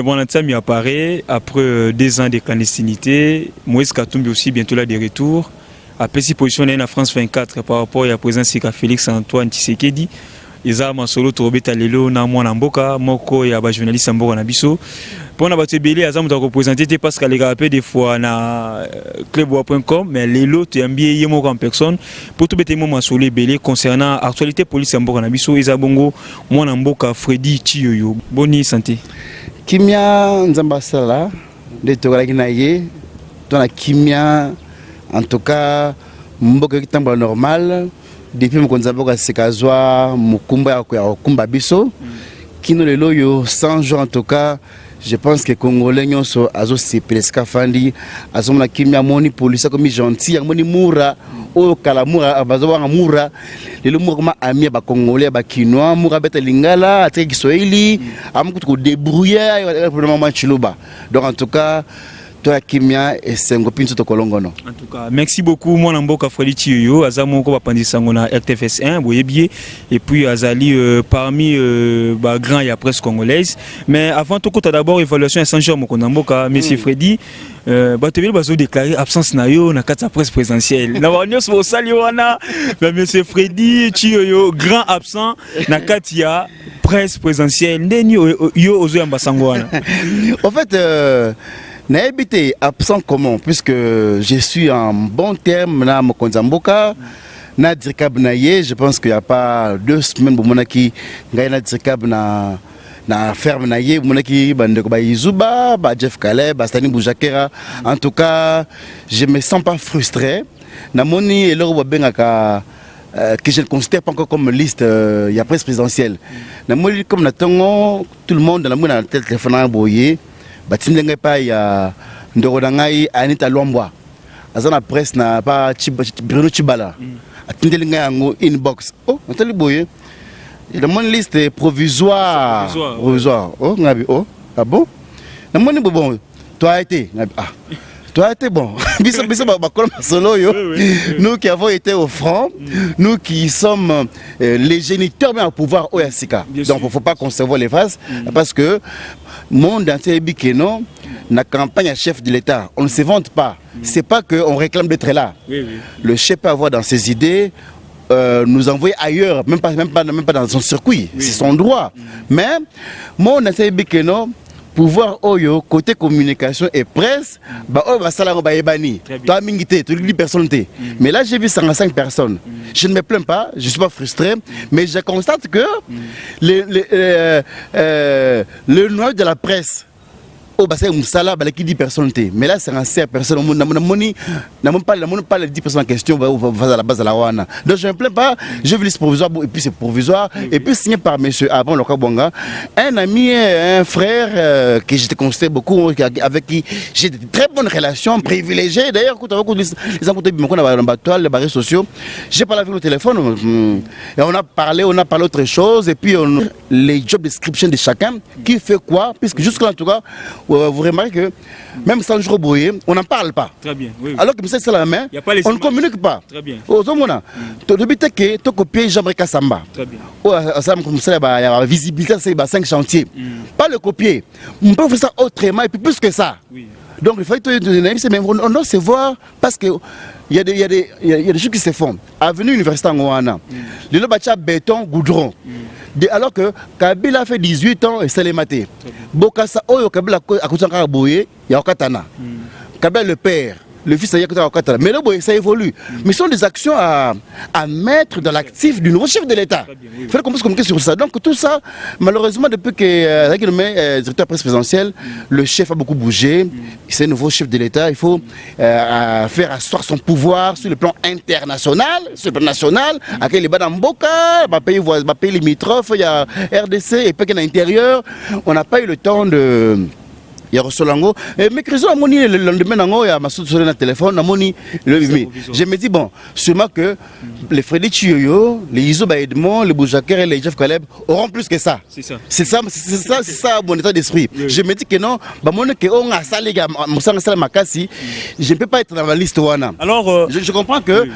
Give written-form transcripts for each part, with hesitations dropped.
Bonantsami apparaît après 2 ans de clandestinité. Moïse Katumbi aussi bientôt là de retour. Après si positionné en France 24 par rapport à la présence de Félix Antoine Tshisekedi. Ils ont masolo tobeta lelo na mwana mboka moko ya ba journaliste mboka na biso. Pour na batebeli azamu ta représenter parce qu'elle rappelle des fois na clubwa.com mais lelo tu ambié yemo en personne pour tout bete mo masolo belé concernant actualité police mboka na biso ezabongo mwana mboka Freddy Chiyoyo. Bonne santé. Kimia nzamba sala de tokalaki na ye tona kimia en tout cas mboka kitamba normal depuis mokonza mboka sekazwa mukumba ya kumba biso kino lelo yo 100 jours en tout cas je pense que congolais nyonso azo se presque fandi azomona kimia moni police comme gentil moni mura o kala mura abazo wa mura lelo mura comme ami ba congolais ba kinois mura beta lingala ate kiswahili amukutu ko débrouiller probablement chiluba donc en tout cas toi kimia et sengopinzo to kolongono. En tout cas merci beaucoup mon mboka Freddy Chiyoyo azamo ko bapandisa ngona RTFS 1 boyebier et puis azali parmi ba grand ya presse congolaise mais avant tout côté d'abord évaluation 100 jours mon mboka monsieur Freddy batebeli bazo déclarer absence na yo na kata presse présidentielle na wanyo so sali wana monsieur Freddy Chiyoyo grand absent na katia presse présidentielle ndeni yo ozo yamba sango wana. En fait n'a habité absent comment puisque je suis en bon terme na mokonza mboka na dirkab na ye je pense qu'il y a pas 2 semaines bomonaki ngai na dirkab na ferme na ye bomonaki bandeko ba Izuba ba Jeff Caleb ba Stani Boujakera en tout cas je me sens pas frustré na moni eloko babengaka que je ne considère pas encore comme liste il y a presse présidentielle na moni comme na tongo tout le monde na moni na téléphone na boyer batindenga pa ya ndoko na ngai Anita Lwambwa azana presse na pa Bruno Chibala atindelinga yango inbox oh natali boye la mon liste provisoire oh ngabi oh ah bon na moni bon toi été ngabi ah toi été bon biso ba koloma solo yo nous qui avons été au front nous qui sommes les géniteurs mais au pouvoir au Yasika donc il faut pas concevoir les phases parce que monde entier bikeno na campagne à chef de l'État on ne se vante pas c'est pas que on réclame d'être là le chef peut avoir dans ses idées nous envoyer ailleurs même pas dans son circuit c'est son droit mais monde entier bikeno pouvoir oyo côté communication et presse bah oh bah ça là bah ebani toi mingité tu dis personne té mais là j'ai vu 55 personnes je ne me plains pas je suis pas frustré mais je constate que le noyau de la presse oh bah c'est un salaire bah qui dit personne té mais là c'est un certain personne n'a même pas les 10 personnes en question bah à la base de la wana donc je ne me plains pas je veux liste provisoire et puis c'est provisoire et puis signé par monsieur avant Loka Bonga un ami un frère que j'étais considéré beaucoup avec qui j'ai de très bonnes relations privilégiées d'ailleurs quand les ambités de mon dans toile les barres sociaux j'ai parlé avec le téléphone et on a parlé autre chose et puis les job description de chacun qui fait quoi puisque jusque là en tout cas vous remarquez que même sans jour brouillé, on n'en parle pas. Très bien. Oui, oui. Alors que c'est la main, on ne communique pas. Très bien. Au moment où tu as copié Jean-Brice Samba. Très bien. Il y a la visibilité, c'est 5 chantiers. Pas le copier. On peut faire ça autrement et puis plus que ça. Oui. Donc il faut que on doit se voir parce que il y a des choses qui se font. Avenue Université Ngoana, le bâtiment béton, goudron. Alors que Kabila a fait 18 ans et c'est les matés. Bokassa Oyo Kabila a coûté un boye, il y a Okatana. Kabila le père, le fils a coûté Okatana. Mais là, ça évolue. Mais ce sont des actions à mettre dans l'actif du nouveau chef de l'État. Il faut qu'on puisse communiquer sur ça. Donc tout ça, malheureusement, depuis que le directeur presse présidentielle, le chef a beaucoup bougé. C'est un nouveau chef de l'État. Il faut faire asseoir son pouvoir sur le plan international, sur le plan national. Avec les Badamboka, pays limitrophes, il y a RDC et puis à l'intérieur. On n'a pas eu le temps de Il y a Rossolango. Mais Créso, le lendemain, il y a ma soute sur le téléphone. Je me dis, bon, sûrement que les Freddy Chioyo, les Iso Baedmon, les Boujaker et les Jeff Caleb auront plus que ça. C'est ça mon état d'esprit. Oui. Je me dis que non, je ne peux pas être dans la liste. Alors, je comprends que,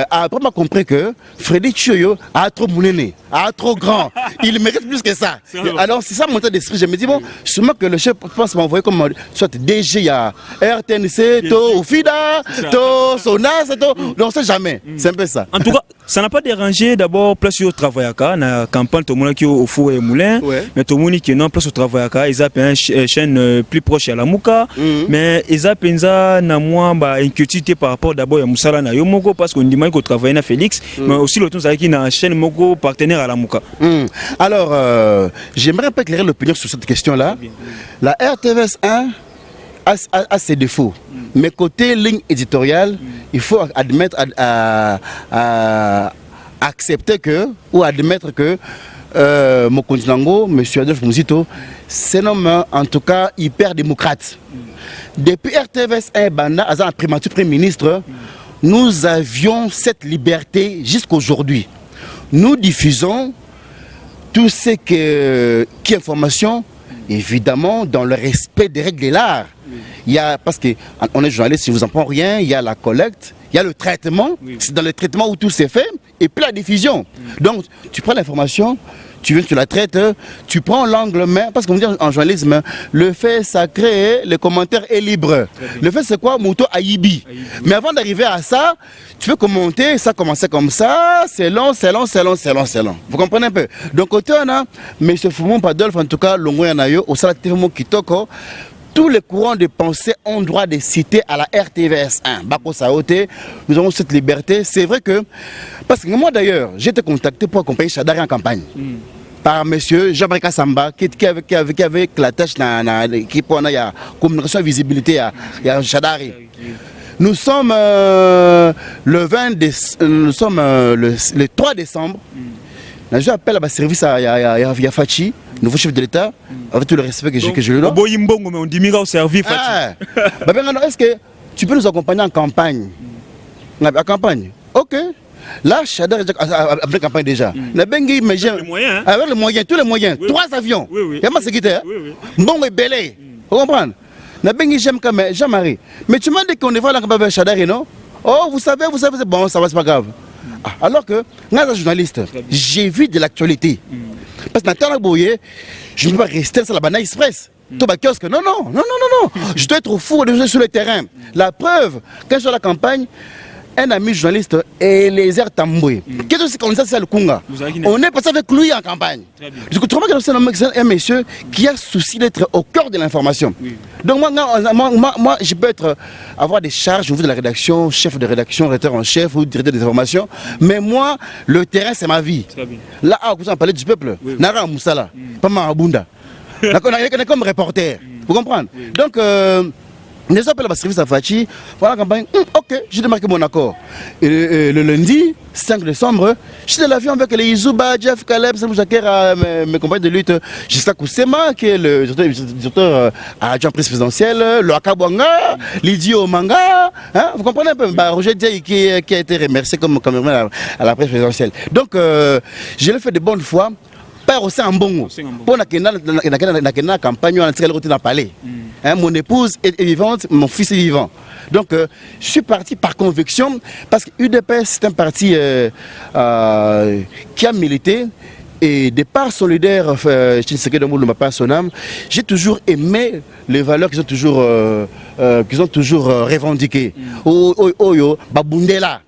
après, on a compris que Freddy Chioyo a trop mouléné, a trop grand. Il mérite plus que ça. Alors, c'est ça mon état d'esprit. Je me dis, bon, sûrement que le chef pense m'envoyer comme soit DG, il y a RTNC, To Ofida, To Sonas, on ne sait jamais. C'est un peu ça. En tout cas, ça n'a pas dérangé d'abord place au travail à la campagne, tout le monde qui est au four et moulin, mais tout le monde qui est non place au travail à ils ont une chaîne plus proche à la Mouka, mais ils ont une moins inquiétude par rapport d'abord à Moussala na Yomoko parce qu'on dit qu'on travaille à Félix, mais aussi le temps c'est qu'il y a une chaîne Moko partenaire à la Mouka. Alors, j'aimerais pas éclairer l'opinion sur cette question-là. La RTVS 1 a ses défauts. Mais côté ligne éditoriale, il faut admettre, accepter que, ou admettre que Mokonzi Nango, M. Adolphe Mouzito, c'est un homme en tout cas hyper démocrate. Depuis RTVS 1 Banda, à un primature Premier ministre, nous avions cette liberté jusqu'aujourd'hui. Nous diffusons tout ce qui est information, évidemment, dans le respect des règles de l'art. Il y a, parce qu'on est journaliste, si vous en prenez rien, il y a la collecte, il y a le traitement, c'est dans le traitement où tout s'est fait, et puis la diffusion. Donc, tu prends l'information, tu la traites, tu prends l'angle, mais parce qu'on dit en journalisme, le fait sacré, le commentaire est libre. Le fait c'est quoi? Mouto Aïbi. Mais avant d'arriver à ça, tu peux commenter, ça commençait comme ça, c'est long. Vous comprenez un peu? Donc, côté on a M. Foumon Padolphe, en tout cas, Longo Yanayo, au Salatémo Kitoko, tous les courants de pensée ont droit de citer à la RTVS 1. Bako Saoté, nous avons cette liberté. C'est vrai que, parce que moi d'ailleurs, j'ai été contacté pour accompagner Chadari en campagne. Par monsieur Jean-Marie Kassamba, qui avait la tâche qui pour la communication et visibilité à Chadari. Nous sommes le 3 décembre. Je appelle à ma service à Fachi, nouveau chef de l'État, avec tout le respect que je lui donne. On dit au service Fachi. Est-ce que tu peux nous accompagner en campagne? En campagne? Ok. Là, Chadar est après campagne déjà. Avec les moyens, tous les moyens. 3 avions. Il y a ma sécurité. Bon et belé. Vous comprenez? Jean-Marie. Mais tu m'as dit qu'on est voir la campagne avec Chadar, non? Oh, vous savez, c'est bon, ça va, c'est pas grave. Alors que, moi, un journaliste, j'ai vu de l'actualité. Parce que dans Boye, je ne peux pas rester sur la Banane Express. Tout bas kiosque, non. Je dois être au four sur le terrain. La preuve, quand je suis à la campagne, un ami journaliste, Eliezer Tamboué. Qu'est-ce que c'est comme ça, c'est le Kunga? On est passé avec lui en campagne. Du coup, tu remarques que c'est un monsieur qui a souci d'être au cœur de l'information. Donc moi, je peux avoir des charges au niveau de la rédaction, chef de rédaction, rédacteur en chef ou directeur des informations. Mais moi, le terrain, c'est ma vie. Là, vous en parlez du peuple. Nara Moussala, pas Marabunda. On est comme reporter. Vous comprenez? Donc, nous appelons le service à Fachi. Voilà la campagne. Ok, j'ai démarqué mon accord. Et le lundi 5 décembre, j'étais dans l'avion avec les Izuba, Jeff Caleb, mes compagnons de lutte, Justin Koussema, qui est le directeur adjoint présidentiel, le Akabwanga, Lydie Omanga. Vous comprenez un peu? Roger Diaye qui a été remercié comme caméraman à la presse présidentielle. Donc, je l'ai fait de bonne foi. Pas aussi en bon. Pour la campagne, on a tiré le retour dans le palais. Mon épouse est vivante, mon fils est vivant. Donc, je suis parti par conviction, parce que UDPS, c'est un parti qui a milité. Et de par son leader, j'ai toujours aimé les valeurs qu'ils ont toujours revendiquées. Babundela.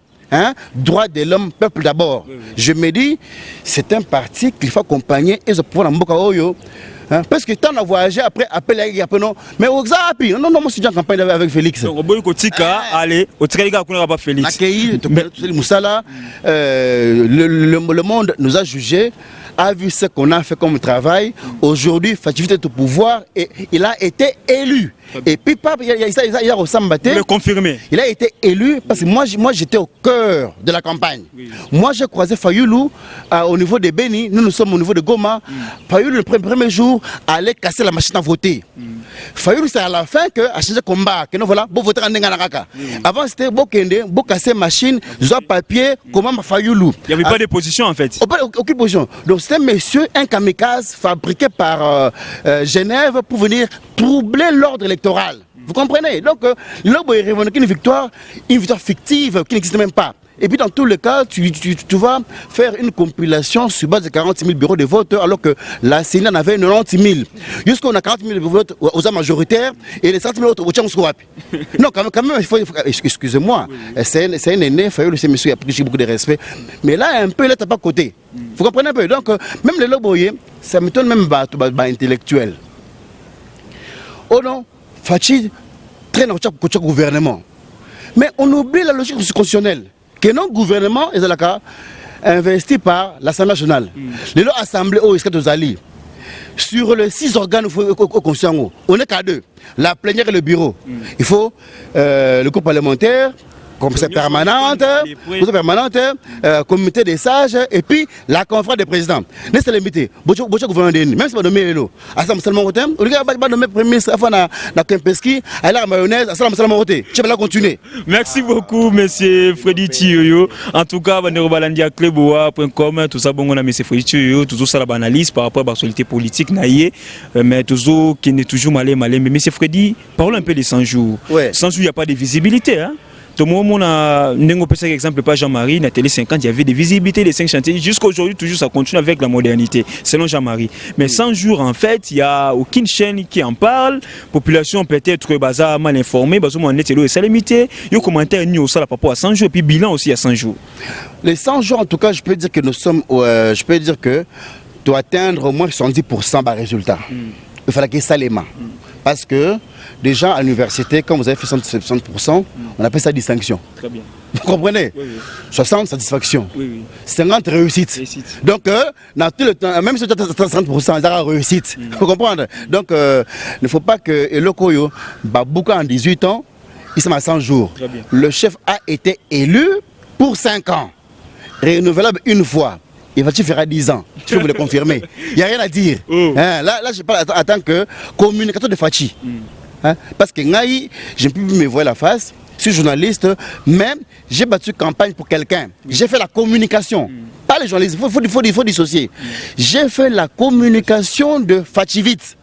Droit de l'homme, peuple d'abord. Je me dis, c'est un parti qu'il faut accompagner et se pouvoir en Oyo. Parce que tant à voyager après, non. Mais au Zapi, non, moi je suis en campagne avec Félix. Donc, allez, au Tika, pas Félix. Le monde nous a jugés, a vu ce qu'on a fait comme travail. Aujourd'hui, Fachi est au pouvoir et il a été élu. Et puis, il a ressemblé. Le confirmer. Il a été élu parce que moi j'étais au cœur de la campagne. Moi, j'ai croisé Fayoulou au niveau de Beni. Nous sommes au niveau de Goma. Fayoulou, le premier jour, pour aller casser la machine à voter. Fayoulou, c'est à la fin que a changé de combat. Que non, voilà, bon voter en Nenganaraka. Avant, c'était beau casser machine, soit papier, comment Fayoulou. Il n'y avait pas de position en fait. Aucune position. Donc, c'était monsieur, un kamikaze fabriqué par Genève pour venir troubler l'ordre électoral. Vous comprenez? Donc, l'homme est revendiqué une victoire fictive qui n'existe même pas. Et puis dans tous les cas, tu vas faire une compilation sur base de 40 000 bureaux de vote, alors que la CENI en avait 90 000. Jusqu'à on a 40 000 votes aux majoritaires et les 30 000 autres au Tchamousouapi. Non, quand même, excusez-moi, c'est un aîné, il faut laisser monsieur, il a pris beaucoup de respect. Mais là, un peu, il n'est pas côté. Vous comprenez un peu? Donc, même les loboyés, ça m'étonne même pas intellectuel. Oh non, Fachi traîne au gouvernement. Mais on oublie la logique constitutionnelle. Que non gouvernement est investi par l'Assemblée nationale. Les assemblées sur les 6 organes constitutionnels, on n'est qu'à 2. La plénière et le bureau. Il faut le groupe parlementaire, commission permanente, comité des sages et puis la conférence des présidents. N'est-ce pas limité? Gouvernement même si on nommé Elo, Assam seulement voté, on va nommer premier ministre afin na Kempeski, à la mayonnaise, Assam seulement voté. Tu vas continuer. Merci beaucoup monsieur Freddy Thioyo. En tout cas, banderobalandia.com, tout ça bon on a monsieur Freddy Thioyo, toujours ça la analyse par rapport à l'actualité politique naïe, mais toujours qui n'est toujours malé. Mais monsieur Freddy, parlons un peu des 100 jours. 100 jours, il n'y a pas de visibilité, hein? Tout le monde a un exemple, pas Jean-Marie, la télé 50, il y avait des visibilités des 5 chantiers. Jusqu'à aujourd'hui, toujours ça continue avec la modernité, selon Jean-Marie. Mais 100 jours, en fait, il n'y a aucune chaîne qui en parle. Population peut-être bazar mal informée, parce qu'on est et ça limité. Il y a commentaire ni au sol par rapport à 100 jours, et puis bilan aussi à 100 jours. Les 100 jours, en tout cas, je peux dire que nous sommes, je peux dire que doit atteindre au moins 70% de résultat. Il fallait qu'il y ait ça les mains. Parce que déjà à l'université, quand vous avez fait 60%, on appelle ça distinction. Très bien. Vous comprenez? Oui, oui. 60 satisfaction. Oui, oui. 50 réussite. Donc, dans tout le temps, même si tu as 30%, il y a réussite. Vous comprenez? Donc, il ne faut pas que le Koyo, beaucoup en 18 ans, il s'est à 100 jours. Le chef a été élu pour 5 ans. Renouvelable une fois. Il va te faire 10 ans, tu peux vous le confirmer. Il n'y a rien à dire. Là, je parle en tant que communicateur de Fachi. Parce que je ne peux plus me voir la face, je suis journaliste, mais j'ai battu campagne pour quelqu'un. J'ai fait la communication. Pas les journalistes, il faut dissocier. J'ai fait la communication de Fachi vite.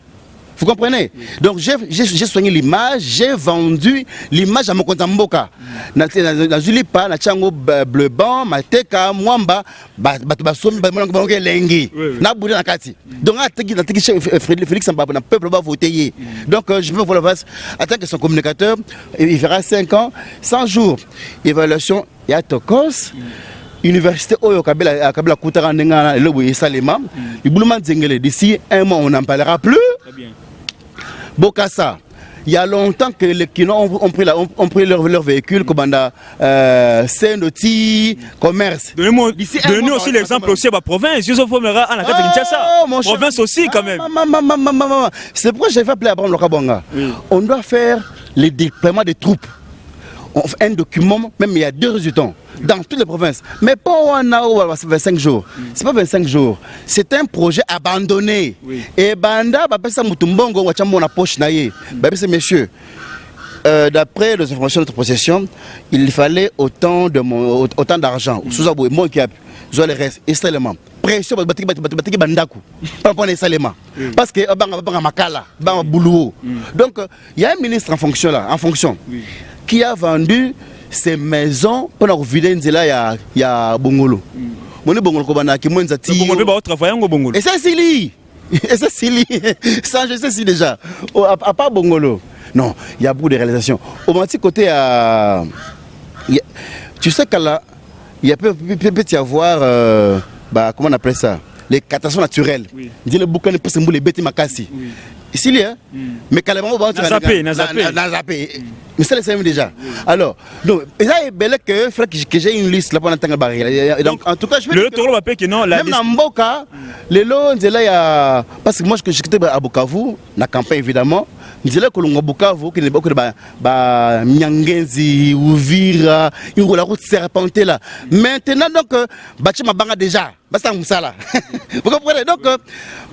Vous comprenez? Donc j'ai soigné l'image, j'ai vendu l'image à mon compte en Mboka. Dans Zulipa, na Tchango bleu blanc, Mateka, Mwamba, Batubasomi, Bamonga Lengi. Na Boudé na Kati. Donc Félix Mbaba, le peuple va voter. Donc je peux vous le faire. En tant que son communicateur, il fera 5 ans, 100 jours. Évaluation, il y a Tokos. Université Oyo Kabila Koutara Nenga, le Salema. D'ici un mois, on n'en parlera plus. Très bien. Bokassa, il y a longtemps que les Kino ont pris leur véhicule comme Saint-Noti, commerce. Donnez-nous aussi l'exemple aussi à la province. Yusuf Omera à la tête de Kinshasa. Province aussi quand même. C'est pourquoi j'ai fait appeler à Abraham Lokabonga. On doit faire les déploiements des troupes. On fait un document, même il y a 2 résultats dans toutes les provinces. Mais pas on a 25 jours. C'est pas 25 jours. C'est un projet abandonné. Et Banda, ça Mutumbongo, Wachambo, poche naïe. Messieurs, d'après les informations de notre possession, il fallait autant d'argent. Sous-aboué, moi qui a le reste, extrêmement. Pression, bandaku. Pas pour les saléments. Parce que Makala, Boulou. Donc, il y a un ministre en fonction là, qui a vendu ses maisons pour vider Nzela ya Bongolo. Mon Bongolo Kobana qui moins zati. Et ça c'est lui. Et ça c'est lui. Ça je sais si déjà. À part Bongolo. Non, il y a beaucoup de réalisations. Au petit côté tu sais qu'à là il peut y avoir comment on appelle ça? Les catastrophes naturelles. Dit le boucan peut se mouler bêter makasi. Ici, mais carrément, on va zappé. Mais ça le savez déjà. Alors, donc, et ça est bel que j'ai une liste là pour entendre barrière. Donc, en tout cas, je vais. Le tour va que non. Même dans Mboka, les lots, il y a. Parce que moi, j'étais à Bukavu, la campagne évidemment. Il y a que Bukavu, qui est beaucoup de Nyangenzi, Ouvira, il y a la route serpentée là. Maintenant, donc, Bachima Banga déjà. Basta Moussala. Vous comprenez? Donc,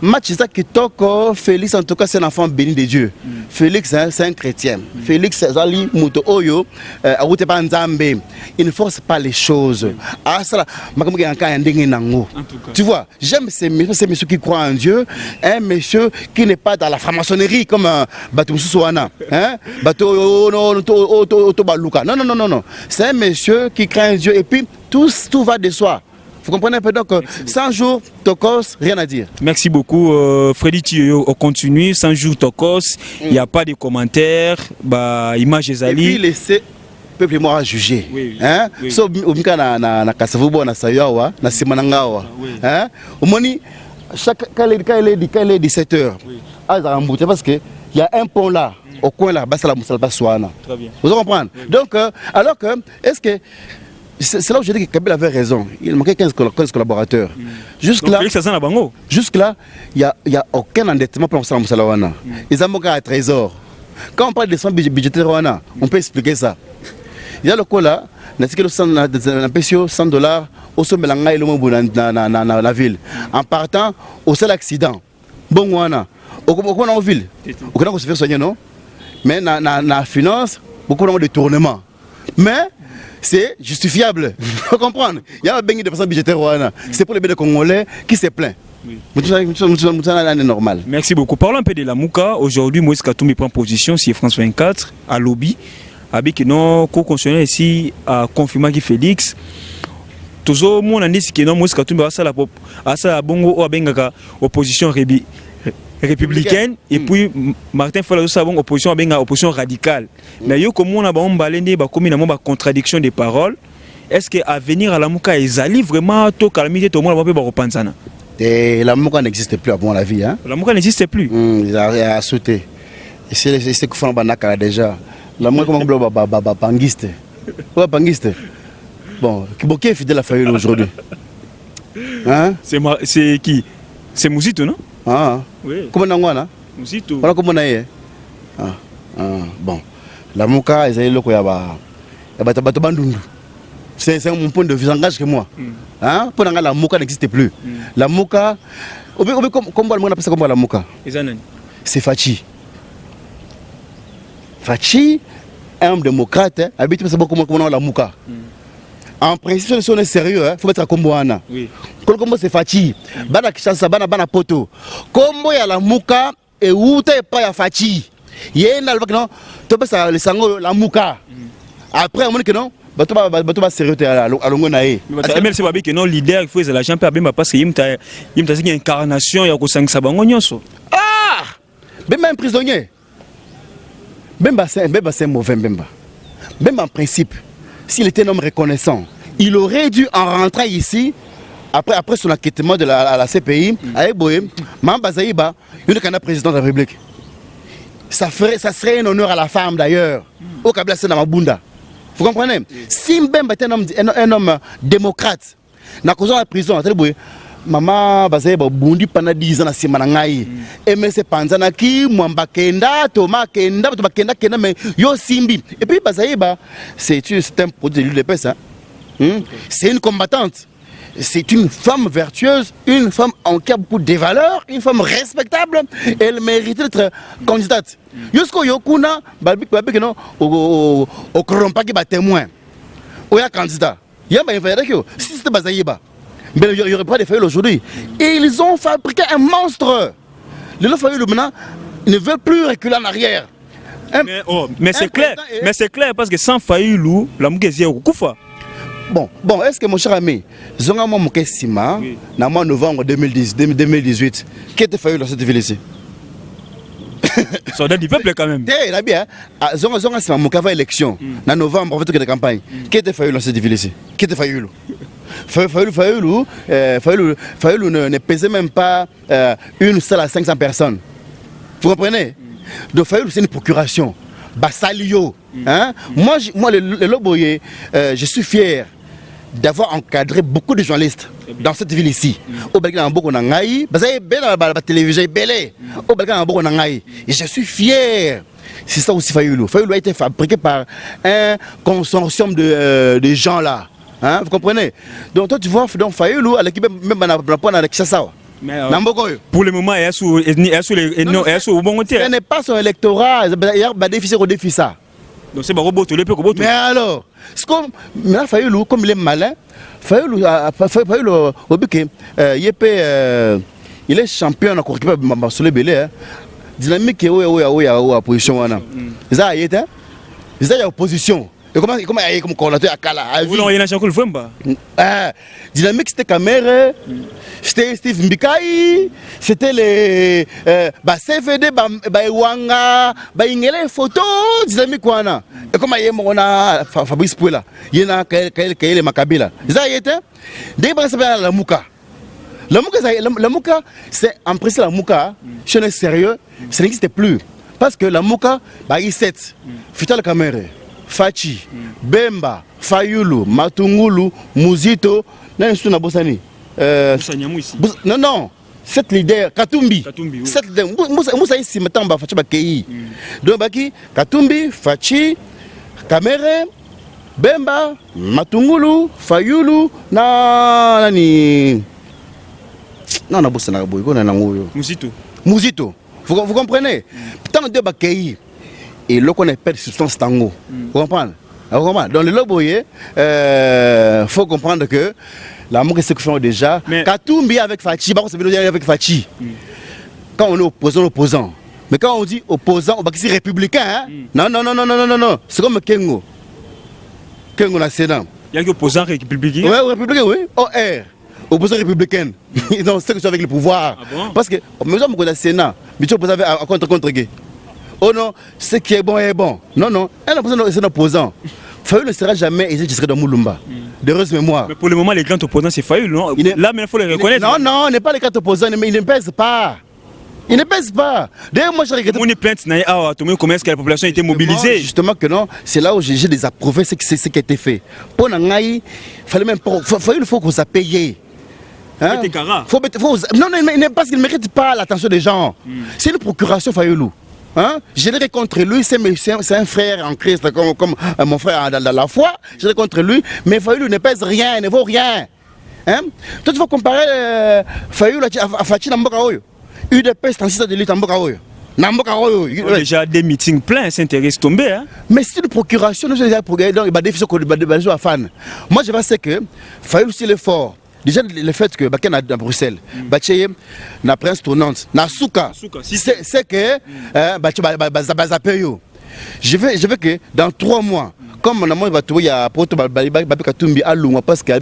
match ça qui toque, Félix, en tout cas, c'est un enfant béni de Dieu. Félix, c'est un chrétien. Félix, Zali, Mouto Oyo, il ne force pas les choses. Ah, ça, tu vois, j'aime ces messieurs qui croient en Dieu, un monsieur qui n'est pas dans la franc-maçonnerie comme Batou Souana. Batou Otobaluka. Non, non, non, non, non. C'est un monsieur qui craint Dieu et puis tout va de soi. Vous comprenez un peu, donc 100 jours, Tokos, rien à dire. Merci beaucoup, Freddy Thioyo. On continue, 100 jours Tokos, il n'y a pas de commentaires, image Ezali. Et puis laissez peuple et moi juger. Oui, hein? Oui. So, na Kasavubo, na Sayawa, na Simanangawa. Hein? Au moni, quand il est 17h, parce qu'il y a un pont là, au coin là, Bassala Moussalba Souana. Très bien. Vous comprenez? Oui. Donc, alors que, est-ce que. C'est là où j'ai dit que Kabila avait raison. Il manquait 15 collaborateurs. Jusque-là, il n'y a aucun endettement pour Moussala Moussalwana. Ils ont manqué à trésor. Quand on parle de son budgétaire, on peut expliquer ça. Il y a le coup là, on a $100 au sommet de la ville. En partant, au seul accident. Bon, on a en ville. On a se faire soigner, non? Mais dans la finance, beaucoup de détournements. Mais c'est justifiable. Vous comprenez? Il y a un béni de personnes budgétaires. C'est pour les bénis congolais qui se plaignent. Normal. Merci beaucoup. Parlons un peu de la Mouka. Aujourd'hui, Moïse Katumbi prend position sur France 24 à lobby. Avec nos co-constitutionnels ici à confirmer que Félix. Toujours, mon année, c'est que Moïse Katumbi a sa bongo ou opposition républicaine et puis Martin Fayulu a une opposition radicale. Mais yo comme on a une contradiction des paroles. Est-ce que à venir à la Mouka ezali vraiment to calamité tout le monde va repenser? Et la Mouka n'existe plus à mon avis, hein. La Mouka n'existe plus. Il a sauté. Et c'est ce que font Banaka déjà. La Mouka comme bangiste. Ouais, bangiste. Bon, qui est fidèle à Fayulu aujourd'hui? Hein? C'est qui? C'est Mouzito, non? Ah, oui. Comment on a? Mouzito. Voilà comment on a. Bon, la Mouka, ils ont le c'est mon point de vue, j'engage que moi. Hein? Pour la Mouka n'existe plus. La Mouka, comment on appelle ça comme la Mouka? C'est Fachi. Fachi, un homme démocrate, habite beaucoup comment la Mouka. En principe, si on est sérieux, il faut mettre à Komboana. Oui. Comme c'est Fachi, Bana Kishasa, Bana Poto. Kombo ya la Mouka et où t'es pas ya Fachi. Il y a un album, non? Tu peux ça, le sango, la Mouka. Après, on dit que non, tu vas sérieux à l'ongonae. Mais c'est pas bien que non, leader, il faut que l'argent peut parce qu'il y a une incarnation, il y a un sabangonioso. Ah! Même un prisonnier. Bemba, c'est mauvais, Bemba. Même en principe. S'il était un homme reconnaissant, il aurait dû en rentrer ici, après son acquittement de la CPI, avec Boé, Mamba Zaïba, il est président de la République. Ça serait un honneur à la femme d'ailleurs, au Kabila c'est dans ma bunda. Vous comprenez? Si Mbemba était un homme démocrate, dans la prison, Maman Bazaïba Bundi pendant 10 ans à Simanangaï. Et mais c'est Panzanaki, Mwamba Kenda, Thomas Kenda, Kenda, mais Yo Simbi. Et puis Bazaïba, c'est un produit de l'huile d'épaisse. C'est une combattante. C'est une femme vertueuse, une femme qui a beaucoup de valeurs, une femme respectable. Elle mérite d'être candidate. Jusqu'au Yokuna, Babikino, au Krompaki, témoin. Ou y a candidat. Il y a un vrai si c'était Bazaïba. Mais il n'y aurait pas de Fayulu aujourd'hui. Et ils ont fabriqué un monstre. Le Fayulu maintenant ne veut plus reculer en arrière. Mais c'est clair. Mais c'est clair parce que sans Fayulu, la Moukézie est au Koufa. Bon, est-ce que mon cher ami, Zonga Moukessima, en novembre 2018, qui était Fayulu dans cette ville ici? Soldat du peuple quand même. Il bien. Zonga Sima Moukava élection, en novembre, en fait, de campagne. Qui était Fayulu dans cette ville ici? Qui était Fayulu? Fayulu ne pesait même pas une salle à 500 personnes. Vous comprenez? Donc Fayulu c'est une procuration. Bassalio. Hein? Moi le Loboye, je suis fier d'avoir encadré beaucoup de journalistes dans cette ville ici. Au Belgique, beaucoup nangai, la télévision belé. Au Belgique, beaucoup nangai. Et je suis fier. C'est ça aussi Fayoulou. Fayoulou a été fabriqué par un consortium de gens là. Hein? Vous comprenez? Donc toi tu vois, donc Fayoulou à l'équipe même avec ça. Pour le moment, ce n'est pas son électorat, il y a des déficits au défi ça. Donc c'est robot, mais alors, maintenant Fayoulou, comme il est malin, Fayoulou, il est champion dans le Soleil Belé. Dynamique est où position. Ça y est, ça y a opposition. Et comment il est comme coordinateur à Kala? Dynamique c'était caméra, c'était Steve Mbikai, c'était les CVD, Wanga, Ingele photo, Dynamique Wana. Et comment il est Fabrice Pouela, il y a Kaele Makabila. Ça y est, dès que ça s'appelle la Mouka. La Mouka, c'est en principe la Mouka, si on est sérieux, ça n'existe plus. Parce que la Mouka, il y a 7, Fital Kamere, Fachi, Bemba, Fayoulou, Matungulu, Muzito, non, cette leader, Katumbi. Cette leader, Moussa ici, maintenant, Fachi Bakei. Donc, Baki, Katumbi, Fachi, Kamere, Bemba, Matungulu, Fayoulou, Nani. Non, Muzito. Vous comprenez? Tant de Bakei et là qu'on a perdu substance tango. Vous comprenez? Dans le Loboye, faut comprendre que la mort c'est que fait déjà. Katumbi avec Fachi, avec Fachi. Quand on est opposant. Mais quand on dit opposant, on va dire républicain. Hein? Non. C'est comme Kengo. Kengo na Sénat. Il y a opposant républicain. Oui, républicain, oui. OR. Opposition républicaine. Donc c'est que c'est avec le pouvoir. Ah bon? Parce que même si on a Sénat, mais tu opposes à contre gay. Oh non, ce qui est bon est bon. Non, un opposant c'est un opposant. Fayoulou ne sera jamais aisé qui serait dans Moulumba. D'heureuse mémoire. Mais pour le moment, les grands opposants c'est Fayoulou. Là, mais il faut les reconnaître. Non, il n'est pas les grands opposants, mais il ne pèse pas. Il ne pèse pas. D'ailleurs, moi, je regrette. On est plainte, comment est-ce que la population a été mobilisée? Justement que non, c'est là où j'ai désapprouvé ce qui a été fait. Pour Nangaï, il fallait même pas. Il faut qu'on s'est payé. Hein? Non, parce qu'il ne mérite pas l'attention des gens. C'est une procuration Fayoulou. Hein? Je l'ai contre lui, c'est un frère en Christ, comme mon frère dans la foi. Je l'ai contre lui, mais Fayoulou ne pèse rien, il ne vaut rien. Hein? Toi, tu vas comparer Fayoulou à Fachi Namboka. UDP, c'est un système de lutte Namboka. Déjà des meetings pleins, s'intéressent tombés. Hein? Mais c'est une procuration, nous avons des fan. Moi, je pense que Fayoulou, c'est l'effort. Déjà, le fait que Baké à Bruxelles, Baché na prince tournante, na Souka, c'est que je veux que dans 3 mois, comme on a il y a Poto Katumbi à Longwa, parce qu'il y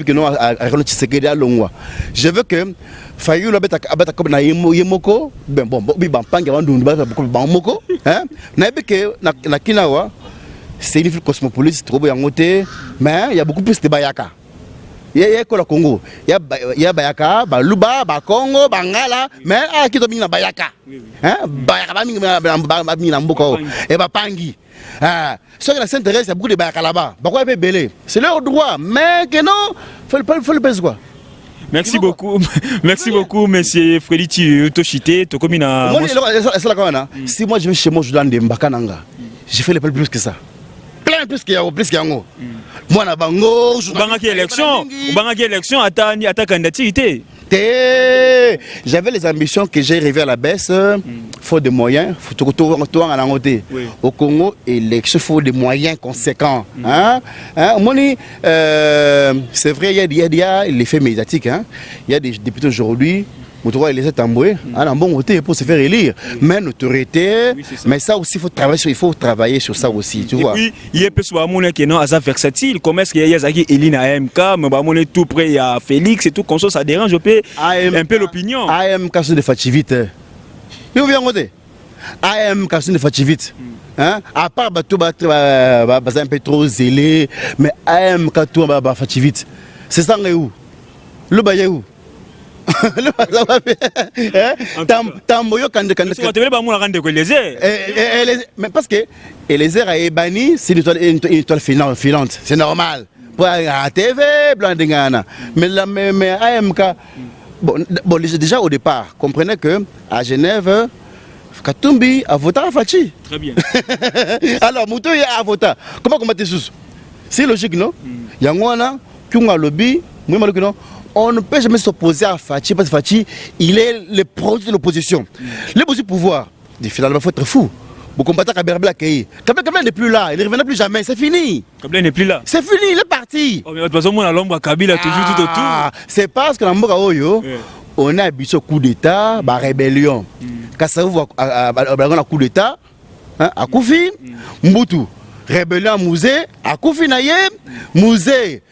a Longwa, je veux que Fayoulou abata comme na Yemoko, na Kinawa, c'est une ville cosmopolite, trop bien montée, mais il y a beaucoup plus de Bayaka. Il y a le Congo, il y a Bayaka, Baluba, Bakongo, Bangala, mais qui domine la Bayaka. Hein? Bayaka, et Bapangi. Ceux qui s'intéressent, il y a beaucoup de Bayaka là-bas. Pourquoi ils peuvent belé? C'est leur droit, mais que non, il faut le faire quoi. Merci beaucoup, monsieur Frédéric Toshite. Si moi je vais chez moi, je dois aller Mbakananga. J'ai fait le plus que ça. Plus qu'il y a moi na bango élection à ta candidature. J'avais les ambitions que j'ai rêvé à la baisse. Faut des moyens, faut tout en angoté. Au Congo, élection faut des moyens conséquents. C'est vrai, il y a l'effet médiatique. Il y a des députés aujourd'hui. Il les tamboué, un bon côté pour se faire élire. Mais l'autorité, mais ça aussi il faut travailler sur ça aussi, tu vois. Et puis il y a plus de qui non assez versatile. Comment est-ce qu'il y a Zaki Eline AMK, mais tout près il y a Félix et tout comme ça dérange un peu l'opinion. AMK c'est de fativite. Mais vous voyez AMK c'est de fativite. À part tout un peu trop zélé, mais AMK tout fativite. C'est ça où le baye où. Tamboyo quand mais parce que Eliezer a banni, c'est une étoile filante, c'est normal. Pour la TV, blanc de Ghana. Mais AMK, bon, déjà au départ, comprenez que à Genève, Katumbi a voté à Fachi. Très bien. Alors, Moutou a voté. Comment combattre sous? C'est logique, non? Yangwana, Kunga Lobby, on ne peut jamais s'opposer à Fachi parce que Fachi, il est le produit de l'opposition. Le pouvoir, finalement, il faut être fou. Vous combattez Kabila Blakei. Kabila n'est plus là, il ne reviendra plus jamais, c'est fini. Kabila n'est plus là. C'est fini, il est parti. Oh, mais de toute façon, moi, l'ombre Kabila toujours tout autour. C'est parce que dans Mboka Oyo, on a habitué au coup d'État, la rébellion. Quand ça ouvre un coup d'État, à Koufi, Mbutu, rébellion à Mouzé, à Koufi Naye, Mouzé.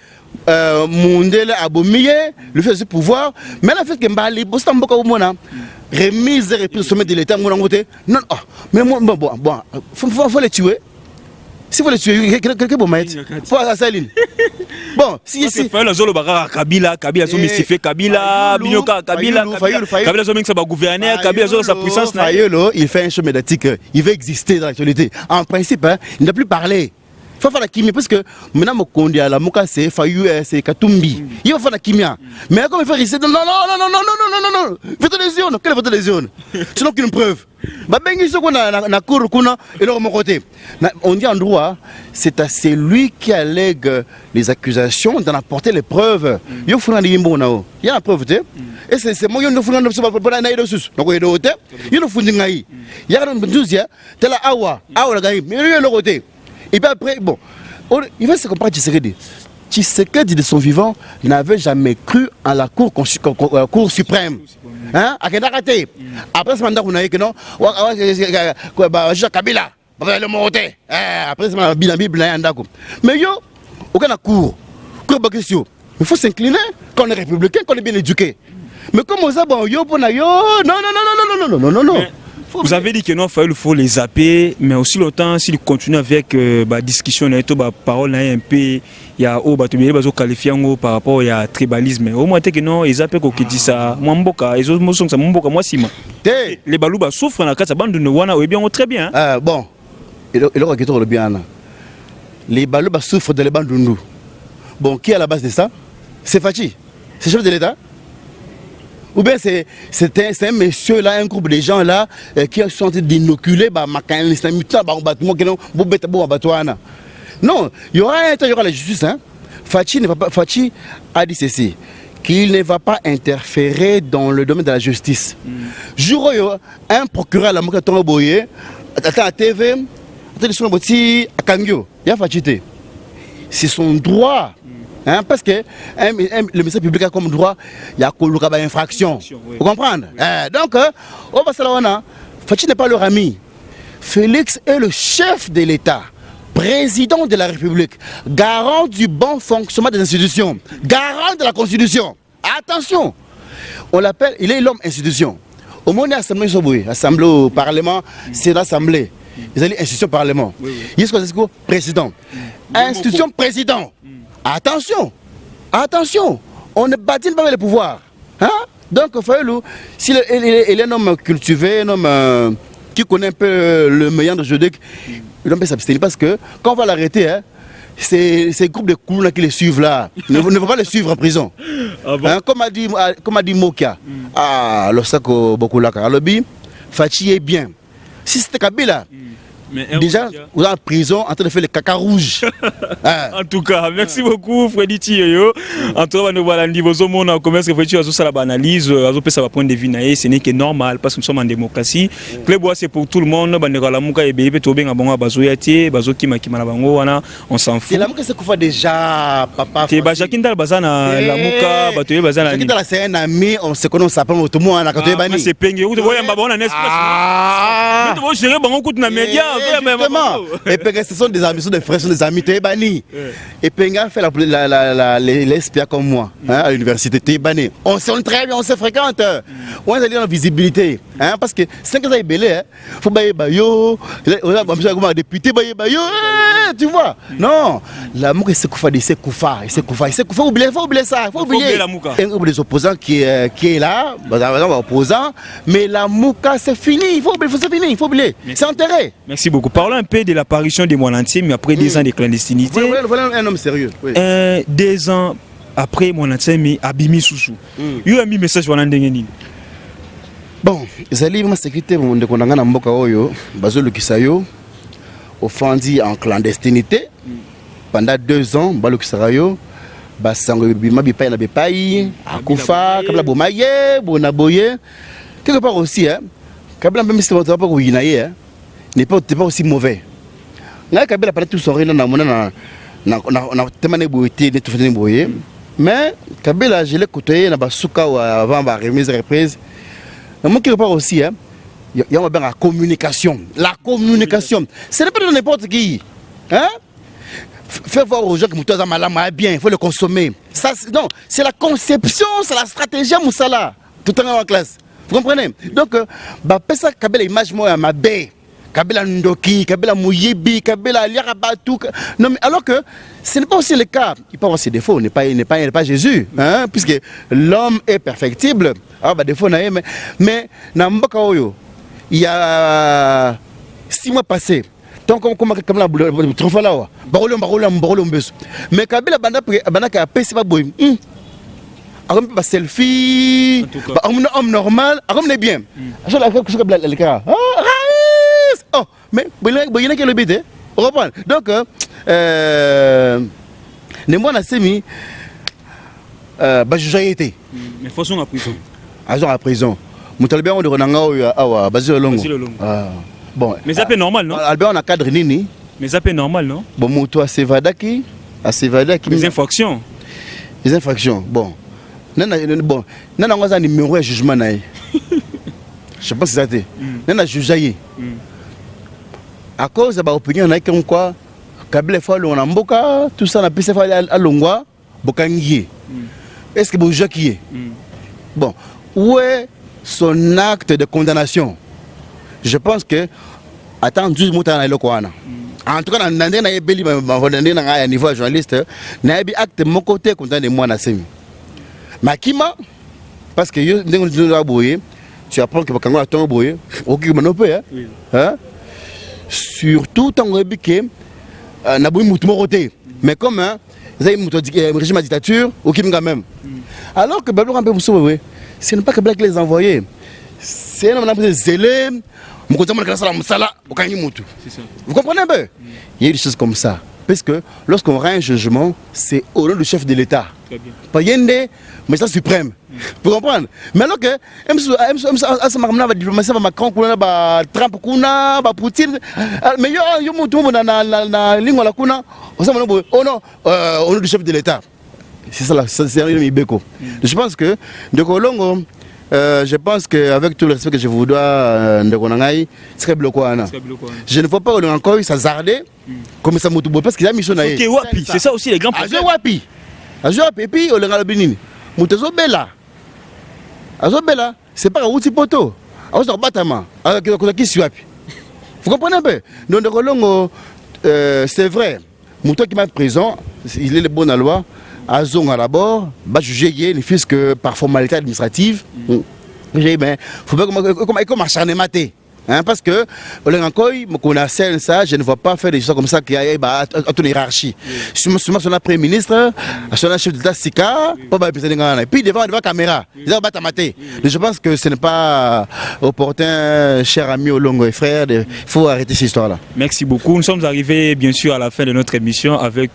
Mundele Abomiye, le fait de pouvoir, mais la fait que Mbali, Bosta Mboka Oumona, remise et reprise au sommet de l'État, non, mais bon, faut les tuer. Si vous les tuez, quelqu'un pour mettre. Faut assassiner. Bon, si. Fayulu Zolo Baka Kabila, Kabila Zolo mystifie Kabila, Binyoka Kabila, Kabila Zolo Mink sa gouverneur, Kabila Zolo sa puissance. Fayulu, il fait un show médiatique, il veut exister dans l'actualité. En principe, il ne doit plus parler. Il faut faire la chimie parce que maintenant mon condi à la moka c'est Fayulu c'est Katumbi. Il va faire la chimie. Mais comme il fait rester non. Vote les zones, quelle vote les zones? Sinon qu'une preuve. Bah ben ils sont na cour kuna et leur mon côté. On dit en droit, c'est à celui qui allègue les accusations d'en apporter les preuves. Yo funa ni yimbo nao. Il y a la preuve tu. Et c'est moi yo no funa no so pas na ido sus. Donc il doit yo no fundi ngai. Il y a une deuxième, tel awa la gagne. Mais yo le côté. Et puis après, bon, il va se comparer à Tshisekedi. Tshisekedi de son vivant n'avait jamais cru en la Cour suprême. Hein? À Kendarate. Après ce mandat, on a dit que non, Kabila, le monter. Après ce mandat, Bilan, mais yo, aucun cour. Il faut s'incliner quand on est républicain, quand on est bien éduqué. Mais comme on a bon, yo, non. Vous avez dit que non, il faut les zapper, mais aussi longtemps, s'il continue avec la discussion, la parole un peu, il y a au qualifié par rapport à tribalisme. Au moins, que non, ils zappent qui dit ça, Mwamboka, ils ont ça, Mwamboka, moi, Sima. Les balouba souffrent dans la case, bande de Nouana, et bien, très bien. Bon, et le bien. Les balouba souffrent de les bandes de nous. Bon, qui est à la base de ça? C'est Fachi, c'est le chef de l'État. Ou bien c'est un monsieur là, un groupe de gens là qui sont en train d'inoculer non, il y aura un temps, il y aura la justice. Hein. Fachi a dit ceci, qu'il ne va pas interférer dans le domaine de la justice. Jour où un procureur à la Mokatonga Boye, à TV, à Kangyo, il y a Fachi. C'est son droit. Hein, parce que le ministère public a comme droit, il y a une infraction. Vous comprenez? Donc, au Basalawana, Fachi n'est pas leur ami. Félix est le chef de l'État, président de la République, garant du bon fonctionnement des institutions, garant de la Constitution. Attention, on l'appelle, il est l'homme institution. Au moment où il y a assemblée au Parlement, c'est l'Assemblée. Ils ont dit institution Parlement. Il y a président. Institution président. Attention, on ne bâtit pas le pouvoir. Hein? Donc, Fayulu, s'il est un homme cultivé, un homme qui connaît un peu le meilleur de juridique, il doit s'abstenir parce que quand on va l'arrêter, hein, ces groupes de coulons qui les suivent là, ne vont pas les suivre en prison. Ah bon? Hein, comme a dit Mokia, le Sako Bokulaka, Alobi, Fachi est bien. Si c'était Kabila, déjà, vous êtes en prison en train de faire le caca rouge. En tout cas, merci beaucoup, Freddy Tioyo. En tout cas, nous voilà niveau monde en commerce, Freddy Tioyo, ça la analyse, ça va prendre des vies, ce n'est que normal parce que nous sommes en démocratie. Playboy, c'est pour tout le monde. On s'en fout. C'est la mouka, c'est qu'on fait déjà, papa. C'est Jacques Ndal Bazana, la mouka, Jacques Ndal, c'est un ami, on se connaît, on s'appelle tout le monde. C'est Pengue, vous voyez, on a un espace. Vous gérez beaucoup de médias. Justement, et Penga, ce sont des amis, ce sont des frères, ce sont des amis, Tébani. Et Penga fait l'espia comme moi, à l'université Tébani. On sait très bien, on se fréquente. On a une visibilité. Hein, parce que 5 ans est belé, hein. Faut bailler bayo, député bailler bayo, tu vois. Non, l'amour c'est koufa, c'est koufa, faut oublier ça, faut oublier les opposants qui est là, opposant, mais l'amour c'est fini, il faut oublier, c'est enterré. Merci beaucoup. Parlons un peu de l'apparition de Molantier, mais après 2 ans de clandestinité. Voilà un homme sérieux. Oui. 2 ans après Molantier, mais Abimi Soussou. Il y a un message pour l'Andengeni. Bon, ezali ma sécurité monde konanga na mboka oyo bazolo kisayo offendi en clandestinité pendant 2 ans balo kisayo basango bima bipai na bipai akufa kabla bomaye bonaboye quelque part aussi hein kabla même si on va pas kuinaye n'est pas aussi mauvais na kabla pas tout sorina na mona na temane boité ne tout fini boye mais kabla je l'ai côtoyé na basuka avant ba remise reprise. Mais quelque part aussi, hein, il y a la communication. La communication. Ce n'est pas de n'importe qui. Hein? Faire voir aux gens que Moutoua Malama est bien, il faut le consommer. Ça, non, c'est la conception, c'est la stratégie à Moussala. Tout le temps en classe. Vous comprenez? Donc, ça, Kabela image moi à ma baie. Kabela Ndoki, Kabela Mouyibi, Kabela Liarabatou. Non, mais alors que ce n'est pas aussi le cas. Il peut avoir ses défauts, il n'est pas Jésus. Hein, puisque l'homme est perfectible. Ah, bah, défaut, mais dans Mboka Oyo, il y a 6 mois passés. Donc, comme la Trofala, Barolom, mais Kabela Banaka a payé, c'est pas boy. Un selfie, un homme normal, un homme bien. Je l'ai dit. Oh, mais il y a qui le bide. Donc, les mois semi, j'ai été. Mais faut son à prison. À prison. Mon talibé on dirait à Basile Longo. Bon. Mais ça peut normal, non? Albert on a cadre nini. Mais ça peut normal, non? Bon, mon toi c'est Vadaki, les infractions. Les infractions. Bon. Bon. Nana on a un numéro de jugement naï. Je pense que c'est ça. Nana jugé. À cause de l'opinion, on a comme quoi, Kabila Fall, on a Mboka, tout ça, on a pu se faire à Longwa, Bokangié. Est-ce que Boujak y est? Bon, où est son acte de condamnation? Je pense que, attends 12 mois, on a le Kouana. En tout cas, on a un niveau journaliste, on a un acte de mon côté contre les mois Nassemi. Makima, parce que tu apprends que Bakango a ton boye, ok, monopé, hein? Surtout tant que n'a pas eu mais comme vous avez un régime de dictature au Kim même. Alors que Babylon un ce n'est pas que Black les envoyés, c'est un homme zélé, vous comprenez un peu? Il y a des choses comme ça. Parce que lorsqu'on rend un jugement, c'est au nom du chef de l'État. Pas Yende, mais ça suprême. Vous comprenez? Mais alors que, la diplomatie, Macron, Trump, Poutine, mais il y a tout le monde dans la ligne, oh non, au nom du chef de l'État. C'est ça, c'est un Ibeko. Je pense que, de Colombo, je pense qu'avec tout le respect que je vous dois, c'est très bloquant. Je ne vois pas encore s'hazarder comme ça, parce qu'il y a mission. C'est ça aussi les grands problèmes. Et puis, on a le bénin. Moutezo Bella. C'est pas un outil poteau. Vous comprenez un peu? Donc, c'est vrai. Mouton qui m'a prison, il est le bon à la loi. Azong à l'abord, juger ne fût que par formalité administrative. Il faut pas comme acharnement. Hein, parce que ça, je ne vois pas faire des choses comme ça qui aillent à ton hiérarchie. Sur son premier ministre, son chef d'État Sika, et puis devant la caméra, je pense que ce n'est pas opportun, cher ami Olongo et frère, il faut arrêter cette histoire-là. Merci beaucoup. Nous sommes arrivés bien sûr à la fin de notre émission avec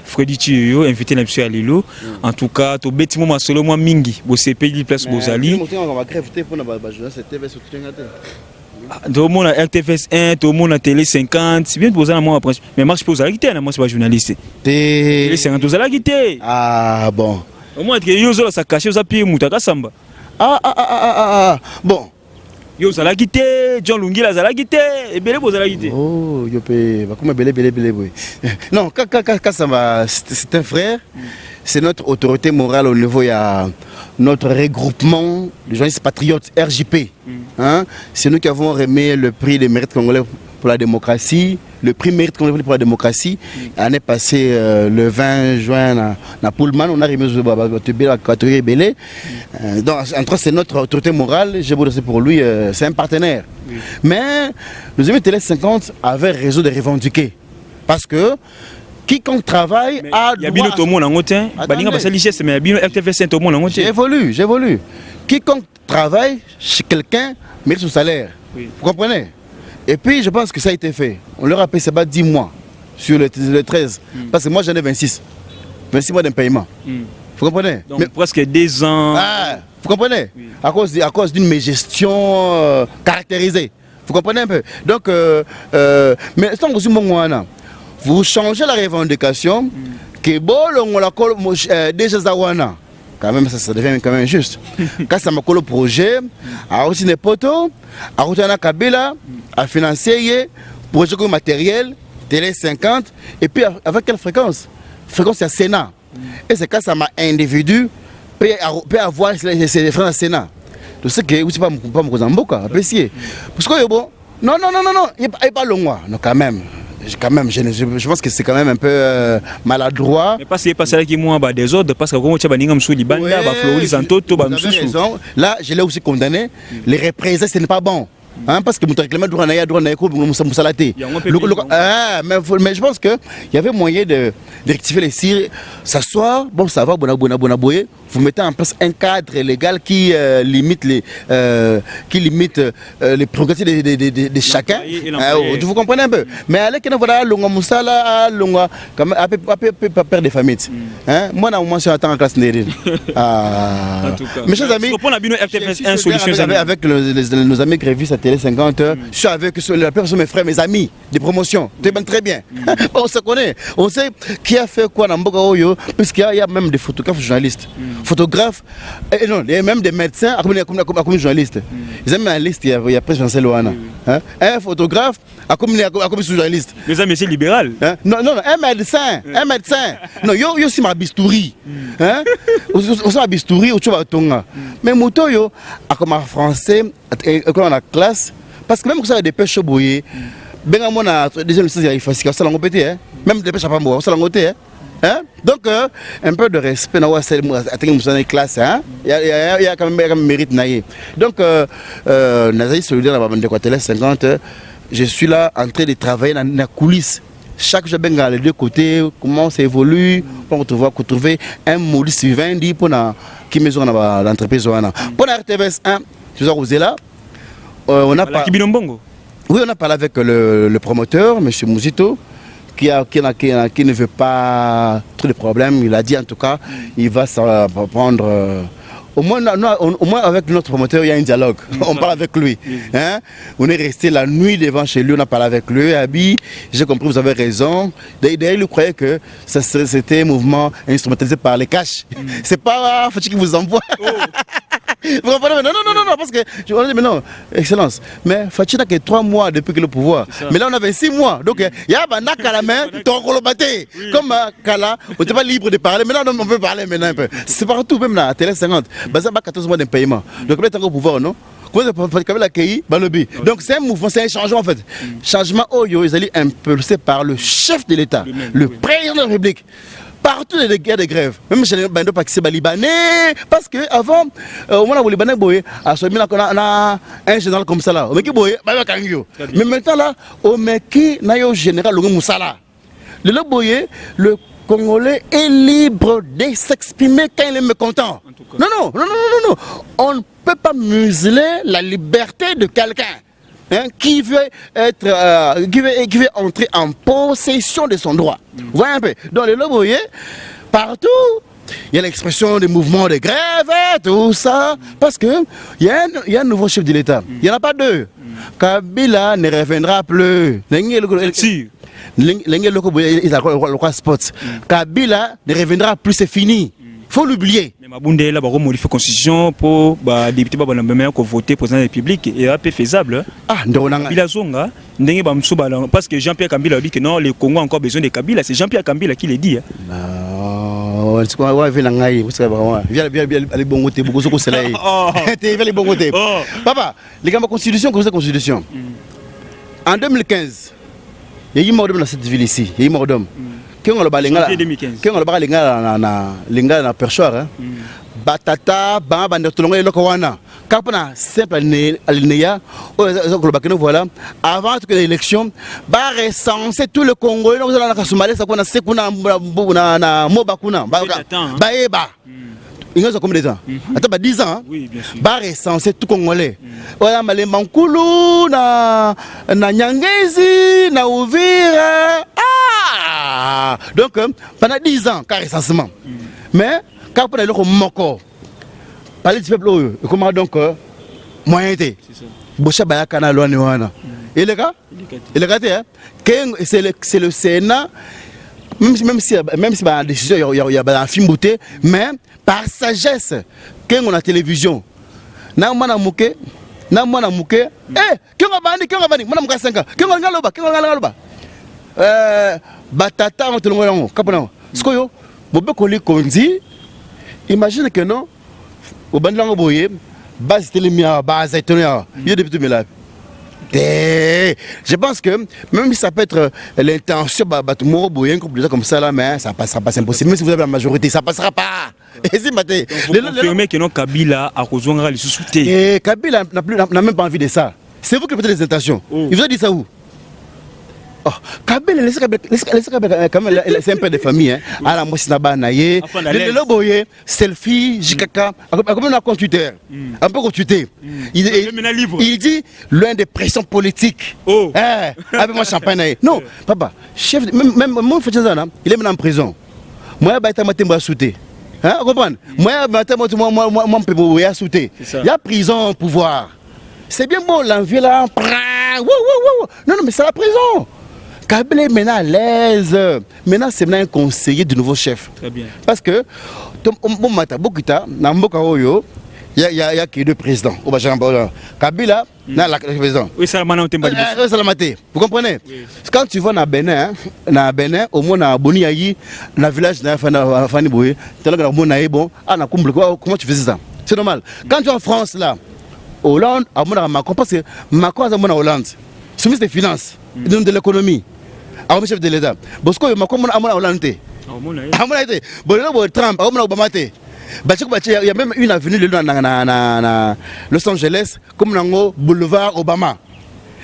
Freddy Chiyo, invité à Lilo. En tout cas, tu bêtis moi solo moi mingi, bo CPI place Bozali. Tout le monde a RTFS 1, tout le monde a Télé 50. C'est bien de poser à moi après. Mais moi je pose à la guitare, moi je suis pas journaliste. Télé 50, vous à la guitare. Ah bon. Au moins, il y a ça caché, vous appuyez Moutaka Samba. Bon. Yo à la guitare, John Lungi à la guitare, et Belé pose à la guitare. Oh, yo pe, comme Belé. Non, Kassamba, c'est un frère. C'est notre autorité morale au niveau, il y a notre regroupement de journalistes patriotes, RJP. Hein? C'est nous qui avons remis le prix des mérites congolais pour la démocratie, le prix mérite congolais pour la démocratie. L'année passée, le 20 juin, à Pullman, on a remis la catégorie Belé. Donc, en tout cas, c'est notre autorité morale. J'ai beau dire pour lui, c'est un partenaire. Oui. Mais nos amis Télé 50 avaient raison de revendiquer. Parce que quiconque travaille a droit J'évolue. Quiconque travaille chez quelqu'un mérite son salaire. Oui. Vous comprenez? Et puis je pense que ça a été fait. On leur a payé 10 mois sur le 13. Parce que moi j'en ai 26. 26 mois d'impayement. Vous comprenez? Donc mais, presque 2 ans. Ah, vous comprenez? Oui. À cause d'une gestion caractérisée. Vous comprenez un peu? Donc, mais vous changez la revendication que bon, on la déjà Zawana. Quand même, ça devient quand même juste. Quand ça m'a collé le projet, à aussi des poteaux, à Routana Kabila, à financer, projet matériel, Télé 50, et puis avec quelle fréquence? Fréquence c'est à Sénat. Et c'est quand ça m'a individu, peut avoir ses frères à Sénat. Tu sais que vous ne pouvez pas me Mozambique, apprécier. Parce que bon, non, il n'est pas long, non, quand même. Je pense que c'est quand même un peu maladroit. Mais parce que c'est ça qui m'a des ordres, parce que comme tu as dit, là, je l'ai aussi condamné. Les représailles, ce n'est pas bon. Hein, parce que nous réclamons droit à mais je pense qu'il y avait moyen de rectifier les cires, s'asseoir, bon, ça va, vous mettez en place un cadre légal qui limite les prérogatives de chacun. Vous comprenez un peu? Mais allez, voilà, longa musala, longa, comme père de famille. Moi, on m'a mentionné en classe nérine. Mes chers amis, avec nos amis grévistes à Télé 50, je suis avec la plupart sont mes frères, mes amis de promotion. Très bien. On se connaît. On sait qui a fait quoi dans Mboka Oyo, puisqu'il y a même des photographes journalistes. Photographes, et non, il y a même des médecins comme journalistes. Ils aiment la liste, il y a presque Jean Loana. Un photographe comme journaliste. Les amis, c'est libéral. Non, un médecin. Non, yo aussi ma bistouri. On ma bistouri, ou tu vas tonga. Mais moto yo, comme en français, comme en classe, parce que même que ça a des pêches bouillées, ben on a des gens qui sont facile, ça l'a répété, même des pêches à pas ça l'a répété. Donc, un peu de respect dans la classe. Il y a quand même mérite. Donc, Nazaï Solidaire, la Télé 50, je suis là en train de travailler dans la coulisse. Chaque jour, ben, les deux côtés, comment ça évolue, pour trouver un modèle suivant pour qui maison dans l'entreprise. Pour la RTVS 1, tu as là. On a parlé. Oui, on a parlé avec le promoteur, M. Mouzito. Qui ne veut pas trop de problèmes, il a dit en tout cas, il va prendre. Au moins avec notre promoteur, il y a un dialogue. On parle avec lui. On est resté la nuit devant chez lui, on a parlé avec lui. Abi, j'ai compris, vous avez raison. D'ailleurs, il croyait que c'était un mouvement instrumentalisé par les caches. C'est pas Fatih qui vous envoie. Vous comprenez? Non, parce que je me dis, mais non, Excellence, mais Fatih n'a que 3 mois depuis que le pouvoir. Mais là, on avait 6 mois. Donc, il y a un à la main, comme Kala, on n'était pas libre de parler. Maintenant, on peut parler maintenant un peu. C'est partout, même là, à Télé 50. Ça va 14 mois d'impayement. Donc, on est encore au pouvoir, non? Donc, c'est un mouvement, c'est un changement en fait. Changement, ils allaient impulsé par le chef de l'État, le président de la République. Partout les guerres de grève, même chez les bandes libanais, parce qu'avant, au moment où les Libanais boyaient, on a un général comme ça là, mais maintenant là, on met qui n'a eu général Moussala. Le Congolais est libre de s'exprimer quand il est mécontent. Non. On ne peut pas museler la liberté de quelqu'un. Qui veut entrer en possession de son droit. Vous voyez un peu. Dans les loboyers, partout, il y a l'expression des mouvements de grève, tout ça. Parce qu'il y a un nouveau chef de l'État. Il n'y en a pas 2. Kabila ne reviendra plus. Si. Kabila ne reviendra plus, c'est fini. Il faut l'oublier. Mais Mabunde là, on modifie la constitution pour les députés qui voter président de la République et c'est faisable. Parce que Jean-Pierre Kabila dit que non, le Congo a encore besoin de Kabila. C'est Jean-Pierre Kabila qui le dit. non, c'est quoi, ouais, viens là, c'est vraiment, viens les bons côtés, beaucoup de soleil. Viens les bons côtés. Papa, les gars, ma constitution, comme ça, constitution. En 2015, il y a eu mort d'homme dans cette ville ici, il y a eu mort d'homme. Quand on le bat les gars, quand on le bat les gars na perchoir, batata, bamba, bandotolonga, et lokawana. Quand on a simple alinéa, voilà, avant que l'élection, bah recenser tout le Congo, nous allons à Somalie, ça qu'on a sekuna na mobakuna, baeba. Il y a combien de temps? Attends, 10 ans. Hein? Oui, bien sûr. Bah recenser tout Congolais. Voilà, mais les Mankoulou, na Nyangezi, na Ouvira. Ah! Donc, pendant 10 ans, car recensement. Mais, quand on a le moko, parler du peuple, comment donc, moyen était. C'est ça. Bocha Bayakana Loanewana. Et les gars? Il est gâté, hein? C'est le Sénat. Même si la décision, il y a un film beauté, mais par sagesse, quand on a la télévision, na mouké, eh, quand on a bandi, on a 5 ans, quand on a batata, on a tout le monde, capona. Ce que yo, bobe koli konzi, imagine que non, au bandlango boye, base télémia, base étonnante, il y a des petits mélages. Je pense que même si ça peut être l'intention comme ça là, mais ça passera pas, c'est impossible. Même si vous avez la majorité, ça passera pas. Et si vous confirmez que non Kabila a rejoint les sous-soutés. Kabila n'a même pas envie de ça. C'est vous qui faites les intentions. Il vous a dit ça où? Oh, Kabila, quand même, c'est un père de famille. Hein. Alors, moi, c'est là-bas, le boye, selfie, jikaka, comme un compte Twitter, un peu compte Twitter. Il dit l'un des pressions politiques. Oh. Avec moi, champagne. Non, papa, chef, même mon frère, il est maintenant en prison. Moi, je vais sauter. Hein, vous comprenez? Moi, je vais sauter. Il y a prison au pouvoir. C'est bien beau, l'envie là. Non, mais c'est la prison. Kabila est maintenant à l'aise. Maintenant, c'est maintenant un conseiller du nouveau chef. Très bien. Parce que, il y a que deux présidents. Kabila, le président. Oui, Salamate. Vous comprenez? Oui. Quand tu vas à Bénin, au moins à Boniaï, dans le village de Fani Boye, comment tu faisais ça? C'est normal. Quand tu es en France, là, Hollande, à Macron, parce que Macron est à Hollande. C'est ministre des Finances, de l'économie. Alors, chef de l'État. Parce que Macron est à Hollande. Trump, Obama. Il y a même une avenue dans Los Angeles, comme dans boulevard Obama.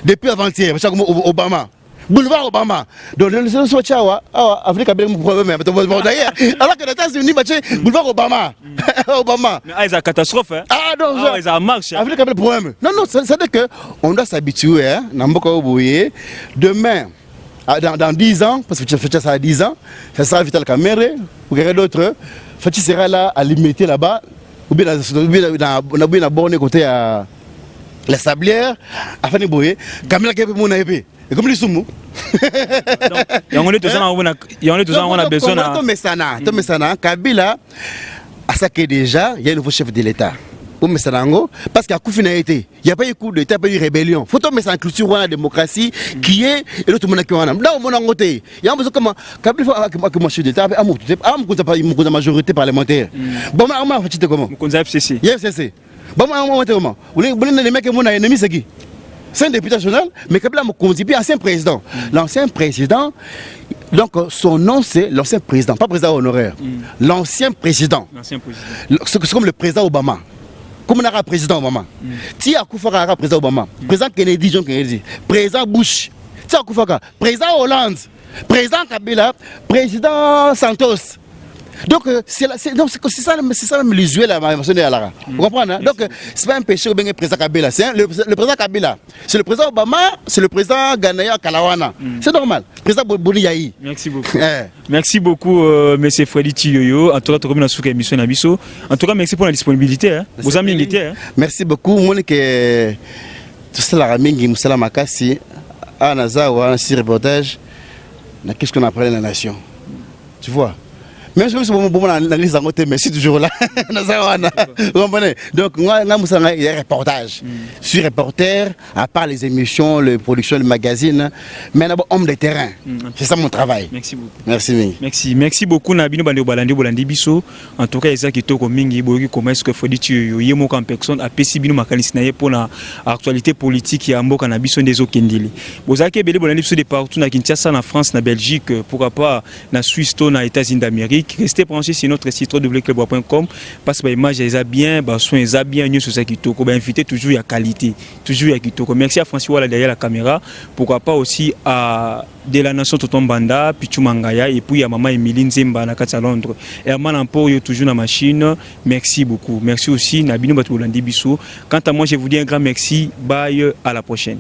Depuis avant-hier, Obama. Boulevard Obama. Donc, le Sochawa, Afrique a bien un problème. D'ailleurs, alors que les États-Unis, boulevard Obama. Obama. Mais c'est une catastrophe. Hein? Ah, non, ça marche. Afrique a bien un problème. Non, c'est-à-dire qu'on doit s'habituer. Demain, dans 10 ans, parce que tu fais ça à 10 ans, ça sera Vital Kamerhe ou quelqu'un d'autre. Tu seras là à limiter là-bas, ou bien dans borne côté à la Sablière, à Fanny Boye, Kamela Kebe Mounaïbe. Et comme les soumous. On est tous on a besoin de. Kabila, à ça que déjà, il y a un nouveau chef de l'État. Parce qu'à Koufina été, il n'y a pas eu coup d'État, il n'y a pas eu rébellion. Il faut tomber sur la culture de la démocratie qui est et l'autre monde qui est là. Là, on a un côté. Il y a un besoin comme Kabila, que moi je suis d'État, il la majorité parlementaire. Bon, on va faire comment? On a FCC. Il y a FCC. Bon, on va faire comment? Vous voulez les mecs qui sont ennemis, c'est qui? C'est un député national, mais Kabila m'a conduit, puis ancien président. L'ancien président, donc son nom c'est l'ancien président, pas président honoraire. L'ancien président. C'est comme le président Obama. Comme on a un président Obama. Si Akufo-Addo a un président Obama, président Kennedy, John Kennedy, président Bush, si Akufo-Addo, président Hollande, président Kabila, président Santos. Donc c'est ça même l'usuel à la. Vous comprenez? Hein? Donc c'est pas un péché ou bien le président Kabila, c'est le président Kabila. C'est le président Obama, c'est le président Ganaya Kalawana. C'est normal. Président Boniaï. Merci beaucoup. Merci beaucoup monsieur Freddy Tiyoyo. En tout cas, tu as émission Nabiso. En tout cas, merci pour la disponibilité. Hein? Vous avez milité. Merci beaucoup. Moi que tout ça la mingi musala makasi anaza wa si reportage na qu'est-ce qu'on apprend la nation. Tu vois? Même si vous analyse en côté, mais c'est toujours là. Vous comprenez? Donc, il y a un reportage. Je suis reporter, à part les émissions, les productions de magazines, mais d'abord homme de terrain. C'est ça mon travail. Merci beaucoup. Merci. Merci beaucoup Nabino Bande Bolandi Biso. En tout cas, Isaac Kitoko Mingi Bogi comment est-ce que faut dire tu yemo en personne a pesi bino makanisi na ye pour la actualité politique ya mboka na biso ndezo kendili. Bozaki bele Bolandi Biso de partout na Kinshasa, na France, na Belgique, pourquoi pas na Suisse, na États-Unis d'Amérique. Restez branchés sur notre site www.club.com parce que l'image est bien, le son est bien, nous sur ça Kitoko, ben invité toujours à qualité, toujours à Kitoko. Merci à Francis Wala derrière la caméra. Pourquoi pas aussi à de la nation Toton Banda, Pichu Mangaya et puis à maman Emiline Zemba na Katsa Londres. Et à Malampo yo toujours na machine. Merci beaucoup. Merci aussi Nabino Bolandi Biso. Quant à moi, je vous dis un grand merci. Bye, à la prochaine.